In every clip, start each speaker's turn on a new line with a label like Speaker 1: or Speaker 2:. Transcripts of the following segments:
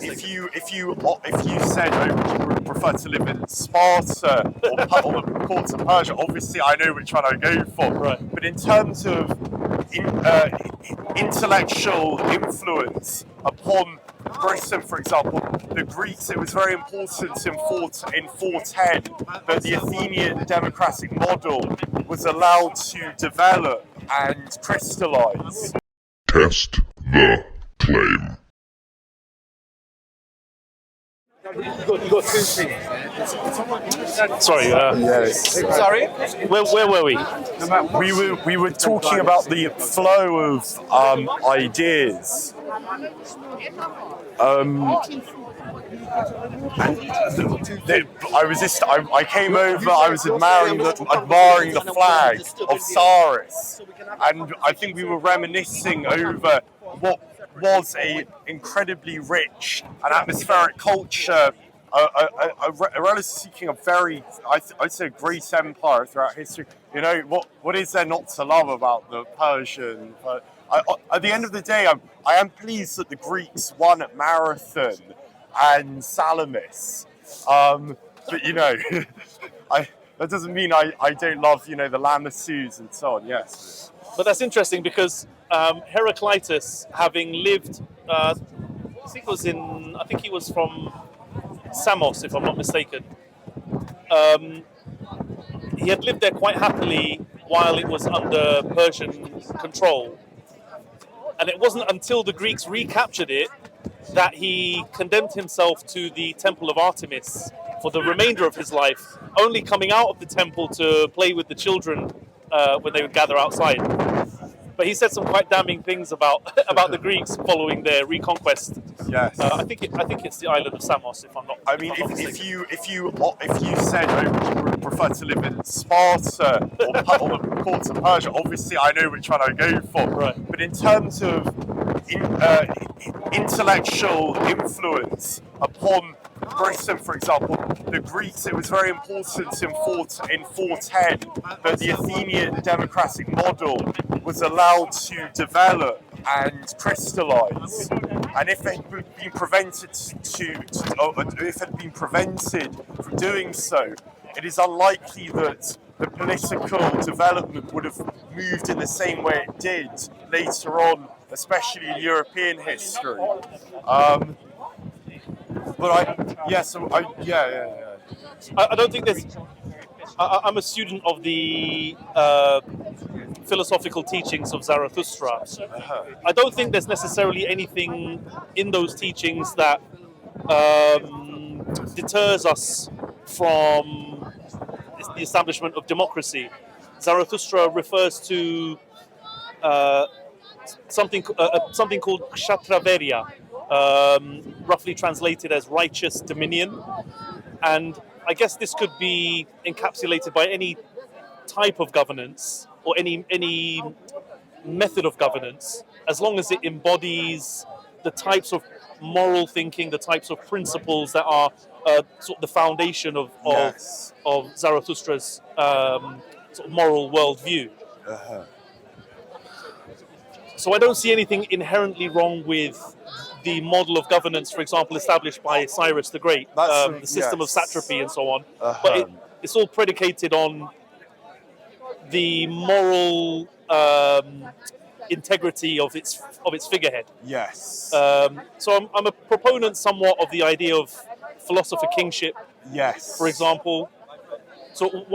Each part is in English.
Speaker 1: if you said you would prefer to live in Sparta or the courts of Persia, obviously I know which one I go for.
Speaker 2: Right.
Speaker 1: But in terms of intellectual influence upon Britain, for example, the Greeks, it was very important in 410 that the Athenian democratic model was allowed to develop and crystallize.
Speaker 3: Test the claim.
Speaker 2: You got two things. Sorry.
Speaker 1: Yes.
Speaker 2: Sorry. Where were we?
Speaker 1: We were talking about the flow of ideas. I came over. I was admiring the flag of Syrus, and I think we were reminiscing over what was a incredibly rich and atmospheric culture, relatively speaking, a very, I'd say, a great empire throughout history. You know, what is there not to love about the Persian? At the end of the day, I am pleased that the Greeks won at Marathon and Salamis. But you know, that doesn't mean I don't love, you know, the Lamassus and so on. Yes.
Speaker 2: But that's interesting because Heraclitus, having lived, I think he was from Samos, if I'm not mistaken. He had lived there quite happily while it was under Persian control. And it wasn't until the Greeks recaptured it that he condemned himself to the Temple of Artemis for the remainder of his life, only coming out of the temple to play with the children when they would gather outside. But he said some quite damning things about the Greeks following their reconquest.
Speaker 1: Yes.
Speaker 2: I think it's the island of Samos, if I'm not.
Speaker 1: I mean, if you said you would prefer to live in Sparta or the courts of Persia, obviously I know which one I go for.
Speaker 2: Right.
Speaker 1: But in terms of intellectual influence upon Britain, for example, the Greeks, it was very important in 410 that the Athenian democratic model was allowed to develop and crystallize. And if it had been prevented from doing so, it is unlikely that the political development would have moved in the same way it did later on, especially in European history.
Speaker 2: I don't think there's. I'm a student of the philosophical teachings of Zarathustra. I don't think there's necessarily anything in those teachings that deters us from the establishment of democracy. Zarathustra refers to something called kshatraverya, roughly translated as righteous dominion. And I guess this could be encapsulated by any type of governance or any method of governance, as long as it embodies the types of moral thinking, the types of principles that are sort of the foundation of Zarathustra's sort of moral worldview. So I don't see anything inherently wrong with the model of governance, for example, established by Cyrus the Great, the system of satrapy and so on. But it's all predicated on the moral integrity of its figurehead.
Speaker 1: Yes.
Speaker 2: So I'm a proponent somewhat of the idea of philosopher kingship.
Speaker 1: Yes.
Speaker 2: For example. So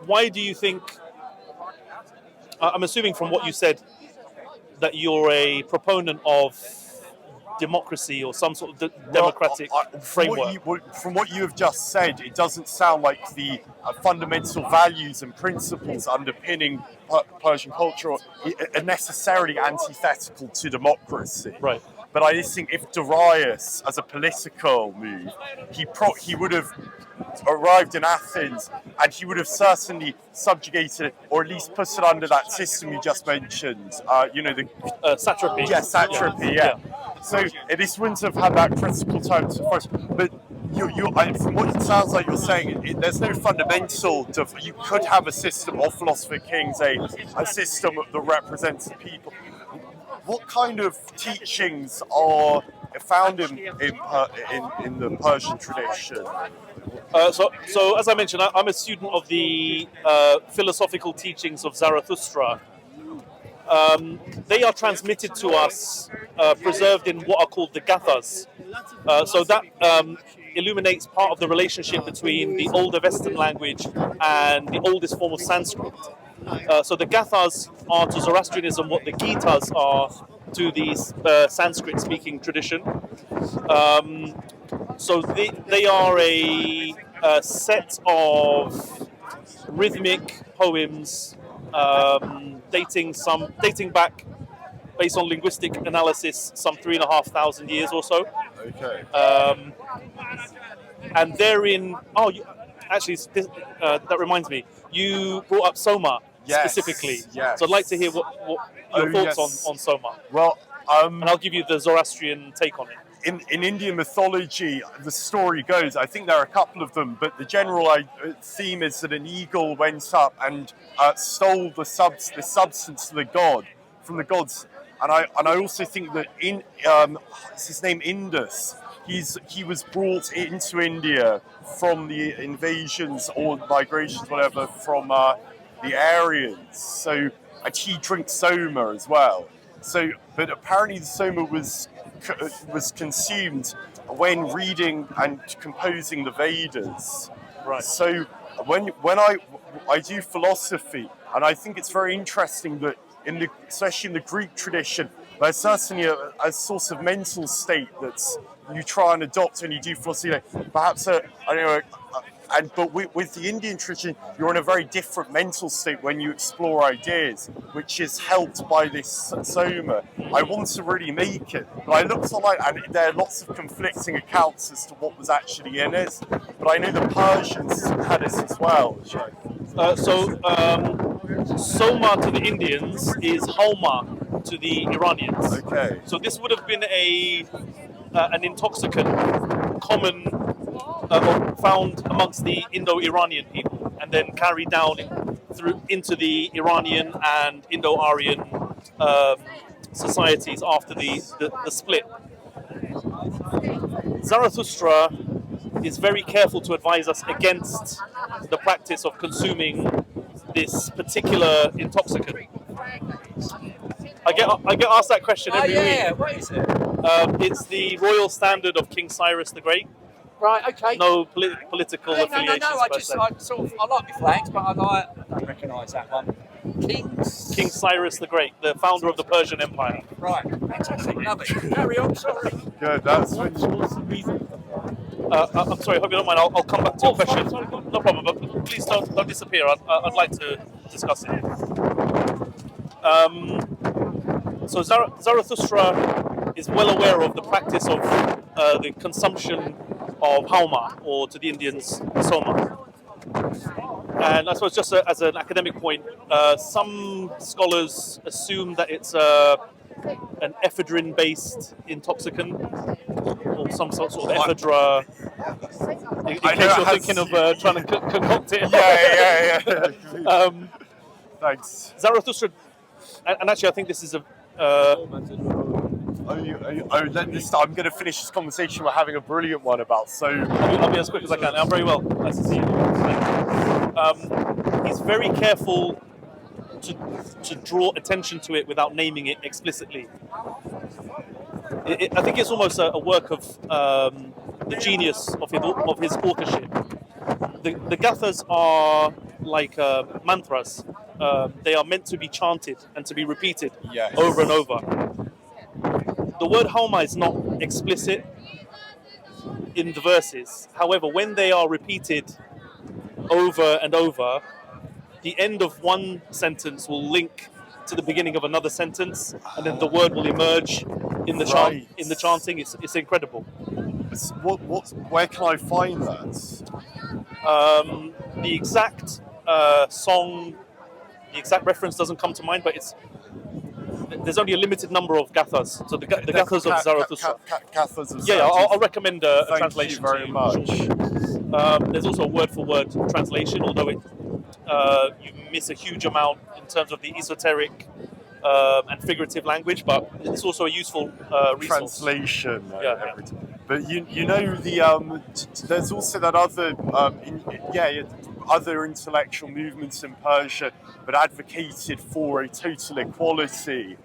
Speaker 2: why do you think? I'm assuming from what you said that you're a proponent of democracy or some sort of democratic framework.
Speaker 1: From what you have just said, it doesn't sound like the fundamental values and principles underpinning Persian culture are necessarily antithetical to democracy.
Speaker 2: Right.
Speaker 1: But I just think if Darius, as a political move, he would have arrived in Athens and he would have certainly subjugated it, or at least put it under that system you just mentioned. The
Speaker 2: satrapy.
Speaker 1: Yeah, satrapy. Yeah. So this wouldn't have had that critical time to first. But from what it sounds like you're saying, there's no fundamental. You could have a system of philosopher kings, a system that represents the people. What kind of teachings are found in the Persian tradition?
Speaker 2: So as I mentioned, I'm a student of the philosophical teachings of Zarathustra. They are transmitted to us, preserved in what are called the Gathas. So that illuminates part of the relationship between the older Western language and the oldest form of Sanskrit. So the Gathas are to Zoroastrianism what the Gitas are to the Sanskrit-speaking tradition. So they are a set of rhythmic poems dating back, based on linguistic analysis, some 3,500 years or so.
Speaker 1: Okay.
Speaker 2: And therein, that reminds me, you brought up Soma specifically.
Speaker 1: Yes.
Speaker 2: So I'd like to hear what your thoughts on Soma.
Speaker 1: Well,
Speaker 2: and I'll give you the Zoroastrian take on it.
Speaker 1: In Indian mythology, the story goes, I think there are a couple of them, but the general theme is that an eagle went up and stole the substance from the gods. And I also think that it's his name Indus. He was brought into India from the invasions or migrations, whatever, from the Aryans. So, and he drinks Soma as well. So, but apparently the Soma was consumed when reading and composing the Vedas.
Speaker 2: Right.
Speaker 1: So when I do philosophy, and I think it's very interesting that especially in the Greek tradition, there's certainly a source of mental state that's you try and adopt when you do philosophy. Perhaps but with the Indian tradition, you're in a very different mental state when you explore ideas, which is helped by this Soma. I want to really make it, but I looked online and there are lots of conflicting accounts as to what was actually in it. But I know the Persians had it as well.
Speaker 2: Soma to the Indians is Halma to the Iranians.
Speaker 1: Okay.
Speaker 2: So this would have been an intoxicant common found amongst the Indo-Iranian people, and then carried down into the Iranian and Indo-Aryan societies after the split. Zarathustra is very careful to advise us against the practice of consuming this particular intoxicant. I get asked that question every week.
Speaker 4: What is it?
Speaker 2: It's the royal standard of King Cyrus the Great.
Speaker 4: Right, okay.
Speaker 2: No political affiliations.
Speaker 4: No. I like my flags, but I don't recognise that one.
Speaker 2: King Cyrus the Great, the founder of the Persian Empire.
Speaker 4: Right, fantastic, love it. Carry on, sorry.
Speaker 1: Good, that's
Speaker 2: what's the reason? I'm sorry, hope you don't mind. I'll come back to your question. No problem, but please don't disappear. I'd like to discuss it. So Zarathustra is well aware of the practice of the consumption of Halma, or to the Indians, Soma. And I suppose just as an academic point, some scholars assume that it's an ephedrine-based intoxicant, or some sort of ephedra. In case you're thinking of trying to concoct it.
Speaker 1: Yeah. Thanks.
Speaker 2: Zarathustra, and actually I think this is a...
Speaker 1: I'm going to finish this conversation. We're having a brilliant one about
Speaker 2: I'll be as quick as I can. I'm very well. Nice to see you. He's very careful to draw attention to it without naming it explicitly. I think it's almost a work of the genius of his authorship. The Gathas are like mantras. They are meant to be chanted and to be repeated over and over. The word Halma is not explicit in the verses. However, when they are repeated over and over, the end of one sentence will link to the beginning of another sentence, and then the word will emerge in the chanting. It's incredible.
Speaker 1: Where can I find that?
Speaker 2: The exact song, the exact reference doesn't come to mind, but there's only a limited number of gathas. So the gathas of Zarathustra.
Speaker 1: Gathas of
Speaker 2: Yeah, I'll recommend a translation.
Speaker 1: Thank you very
Speaker 2: much. There's also a word-for-word translation, although you miss a huge amount in terms of the esoteric and figurative language, but it's also a useful resource.
Speaker 1: Translation.
Speaker 2: Yeah.
Speaker 1: Every time. But you know there's also that other other intellectual movements in Persia that advocated for a total equality.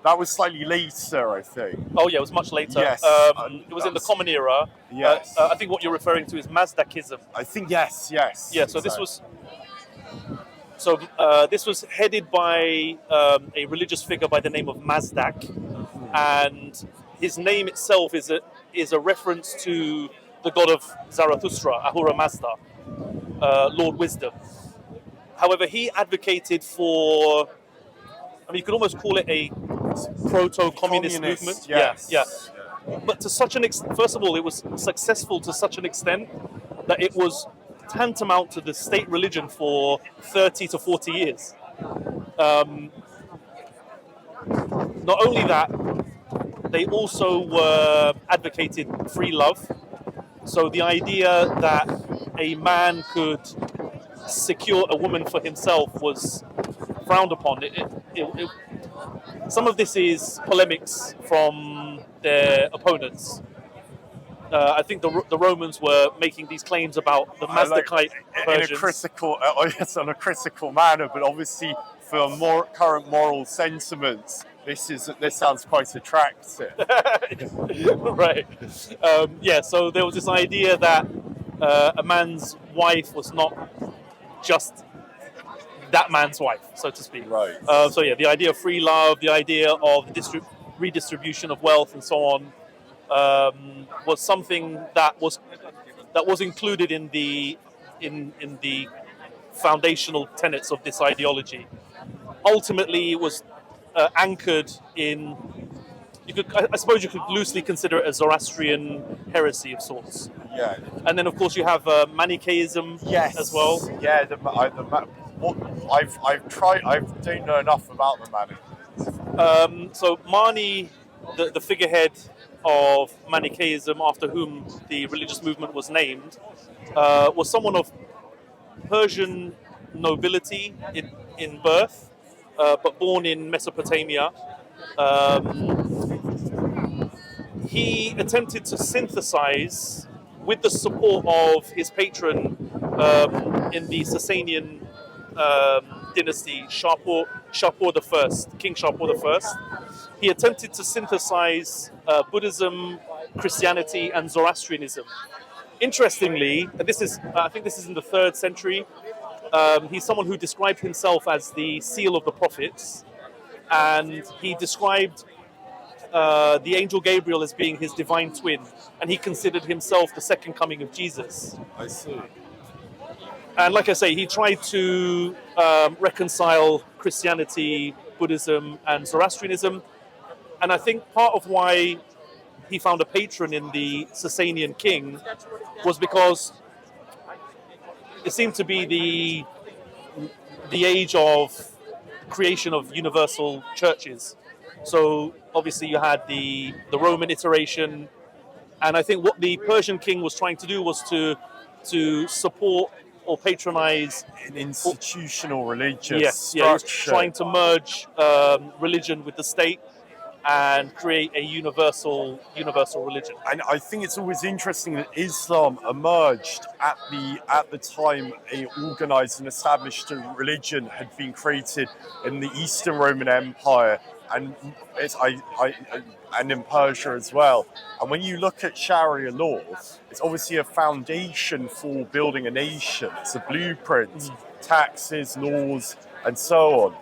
Speaker 1: That was slightly later, I think.
Speaker 2: Oh yeah, it was much later.
Speaker 1: Yes,
Speaker 2: it was in the Common Era.
Speaker 1: Yes.
Speaker 2: I think what you're referring to is Mazdakism.
Speaker 1: I think yes.
Speaker 2: Yeah. So
Speaker 1: exactly.
Speaker 2: this was headed by a religious figure by the name of Mazdak, and his name itself is a reference to the god of Zarathustra, Ahura Mazda, Lord Wisdom. However, he advocated for, you could almost call it a proto-communist movement.
Speaker 1: Yes.
Speaker 2: Yeah. But to such an extent, first of all, it was successful to such an extent that it was tantamount to the state religion for 30 to 40 years. Not only that, they also advocated free love. So the idea that a man could secure a woman for himself was frowned upon. Some of this is polemics from their opponents. I think the Romans were making these claims about the Mazdakite Persians.
Speaker 1: On a critical manner, but obviously for more current moral sentiments, this sounds quite attractive.
Speaker 2: Right. So there was this idea that a man's wife was not just that man's wife, so to speak.
Speaker 1: Right.
Speaker 2: The idea of free love, the idea of the redistribution of wealth, and so on, was something that was included in the foundational tenets of this ideology. Ultimately, it was anchored in. I suppose you could loosely consider it a Zoroastrian heresy of sorts.
Speaker 1: Yeah.
Speaker 2: And then, of course, you have Manichaeism as well.
Speaker 1: Yeah. I've tried. I don't know enough about the Manichaeism.
Speaker 2: So Mani, the figurehead of Manichaeism, after whom the religious movement was named, was someone of Persian nobility in birth, but born in Mesopotamia. He attempted to synthesize, with the support of his patron in the Sasanian dynasty, Shapur I, King Shapur I. He attempted to synthesize Buddhism, Christianity, and Zoroastrianism. Interestingly, I think this is in the 3rd century. He's someone who described himself as the seal of the prophets, and he described the angel Gabriel as being his divine twin, and he considered himself the second coming of Jesus.
Speaker 1: I see.
Speaker 2: And like I say, he tried to reconcile Christianity, Buddhism, and Zoroastrianism. And I think part of why he found a patron in the Sasanian king was because it seemed to be the age of creation of universal churches. So obviously you had the Roman iteration, and I think what the Persian king was trying to do was to support or patronize
Speaker 1: an institutional religious structure.
Speaker 2: He was trying to merge religion with the state and create a universal religion.
Speaker 1: And I think it's always interesting that Islam emerged at the time a organized and established religion had been created in the Eastern Roman Empire and in Persia as well. And when you look at Sharia law, it's obviously a foundation for building a nation. It's a blueprint, taxes, laws, and so on.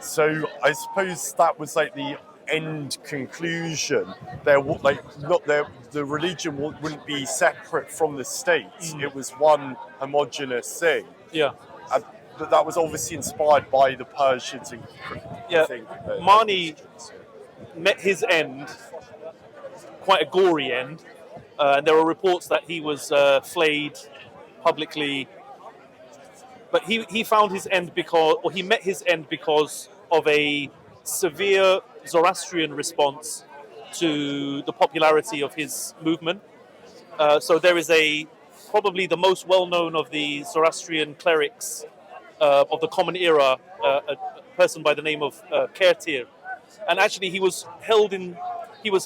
Speaker 1: So I suppose that was like the end conclusion. The religion wouldn't be separate from the state. It was one homogeneous thing.
Speaker 2: Yeah.
Speaker 1: But that was obviously inspired by the Persians.
Speaker 2: Mani met his end, quite a gory end. And there are reports that he was flayed publicly. But he found his end he met his end because of a severe Zoroastrian response to the popularity of his movement. So there is probably the most well-known of the Zoroastrian clerics of the Common Era, person by the name of Kertir. And actually he was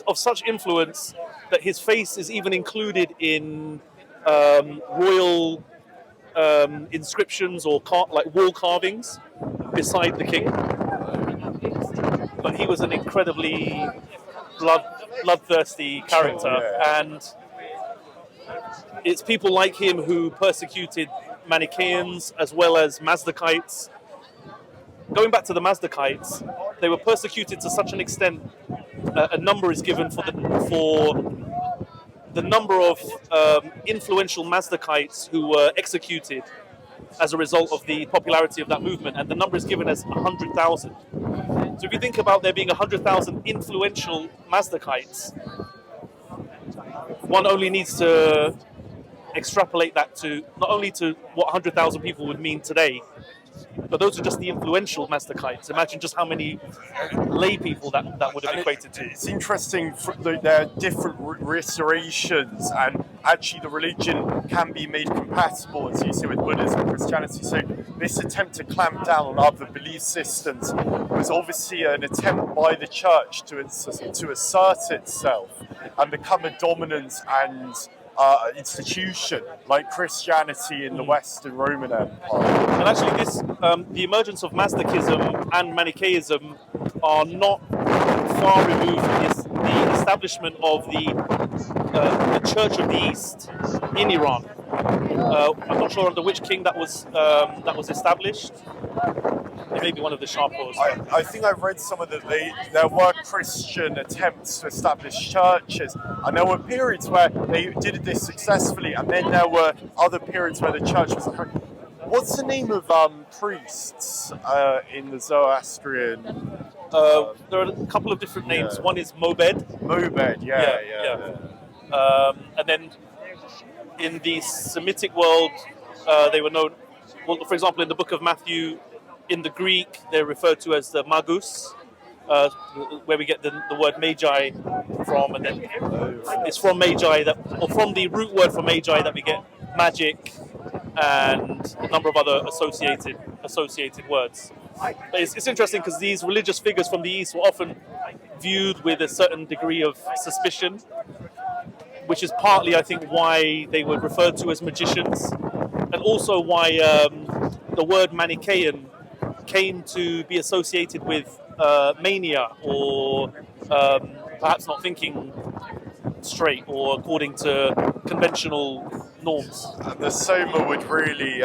Speaker 2: of such influence that his face is even included in royal inscriptions or like wall carvings beside the king. But he was an incredibly bloodthirsty character, and it's people like him who persecuted Manichaeans as well as Mazdakites. Going back to the Mazdakites, they were persecuted to such an extent. A number is given for the number of influential Mazdakites who were executed as a result of the popularity of that movement, and the number is given as 100,000. So if you think about there being 100,000 influential Mazdakites, one only needs to extrapolate that to not only to what 100,000 people would mean today, but those are just the influential Mazdakites. Imagine just how many lay people that would have equated to.
Speaker 1: It's interesting, there are different restorations, and actually the religion can be made compatible, as you see, with Buddhism and Christianity. So this attempt to clamp down on other belief systems was obviously an attempt by the church to assert itself and become a dominant and institution like Christianity in the Western Roman Empire.
Speaker 2: And actually the emergence of Mazdakism and Manichaeism are not far removed from the establishment of the Church of the East in Iran. I'm not sure under which king that was established. It may be one of the Shahpurs.
Speaker 1: I think I've read some of there were Christian attempts to establish churches, and there were periods where they did this successfully, and then there were other periods where the church was. What's the name of priests in the Zoroastrian?
Speaker 2: There are a couple of different names. One is Mobed.
Speaker 1: Mobed, yeah.
Speaker 2: And then in the Semitic world, they were known. Well, for example, in the Book of Matthew, in the Greek, they're referred to as the Magus, where we get the word Magi from, and then it's from Magi or from the root word for Magi that we get magic and a number of other associated words. But it's interesting because these religious figures from the East were often viewed with a certain degree of suspicion, which is partly, I think, why they were referred to as magicians, and also why the word Manichaean came to be associated with mania, or perhaps not thinking straight or according to conventional norms.
Speaker 1: And the Soma would really,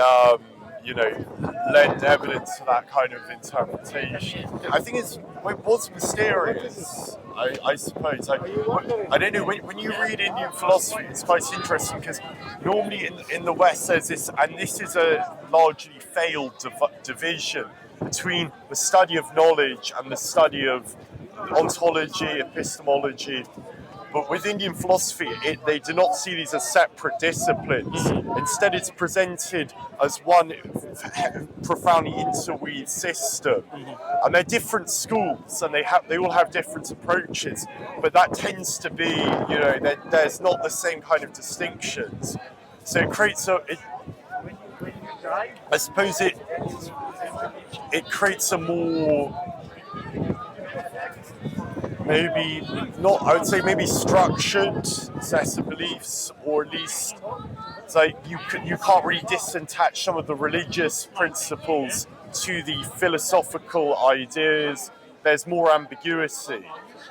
Speaker 1: lend evidence to that kind of interpretation. I think it was mysterious, I suppose. I don't know, when you read Indian philosophy, it's quite interesting because normally in the West there's this, and this is a largely failed division between the study of knowledge and the study of ontology, epistemology. But with Indian philosophy, they do not see these as separate disciplines. Instead, it's presented as one profoundly interweaved system. And they're different schools, and they all have different approaches. But that tends to be, there's not the same kind of distinctions. So it creates I suppose it creates a more, maybe structured set of beliefs, or at least it's like you can't really disattach some of the religious principles to the philosophical ideas. There's more ambiguity.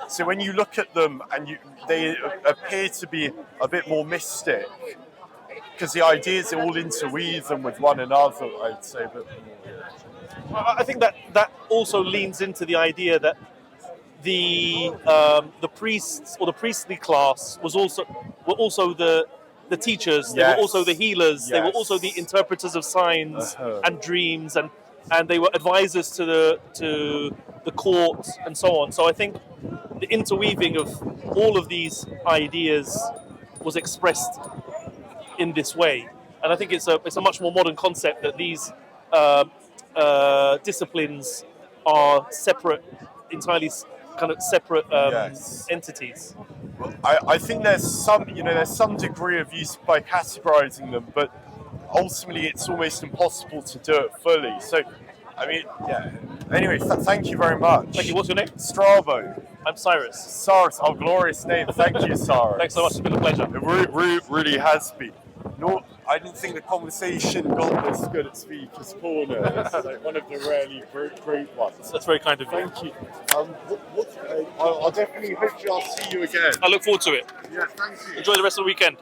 Speaker 1: So when you look at them and they appear to be a bit more mystic, because the ideas all interweave them with one another, I'd say. But
Speaker 2: I think that also leans into the idea that the priests or the priestly class were also the teachers. They were also the healers. Yes. They were also the interpreters of signs and dreams, and they were advisors to the court and so on. So I think the interweaving of all of these ideas was expressed in this way, and I think it's a much more modern concept that these disciplines are separate, entirely kind of separate entities.
Speaker 1: Well, I think there's some degree of use by categorizing them, but ultimately it's almost impossible to do it fully. So, I mean, Anyway, thank you very much.
Speaker 2: Thank you. What's your name?
Speaker 1: Strabo.
Speaker 2: I'm Cyrus.
Speaker 1: Cyrus, oh, glorious name. Thank you, Cyrus.
Speaker 2: Thanks so much. It's been a pleasure.
Speaker 1: It really has been. No, I didn't think the conversation got this good at Speaker's Corner. It's like one of the rarely great ones.
Speaker 2: That's very kind of you.
Speaker 1: Thank you. I'll definitely, hopefully I'll see you again.
Speaker 2: I look forward to it.
Speaker 1: Yeah, thank you.
Speaker 2: Enjoy the rest of the weekend.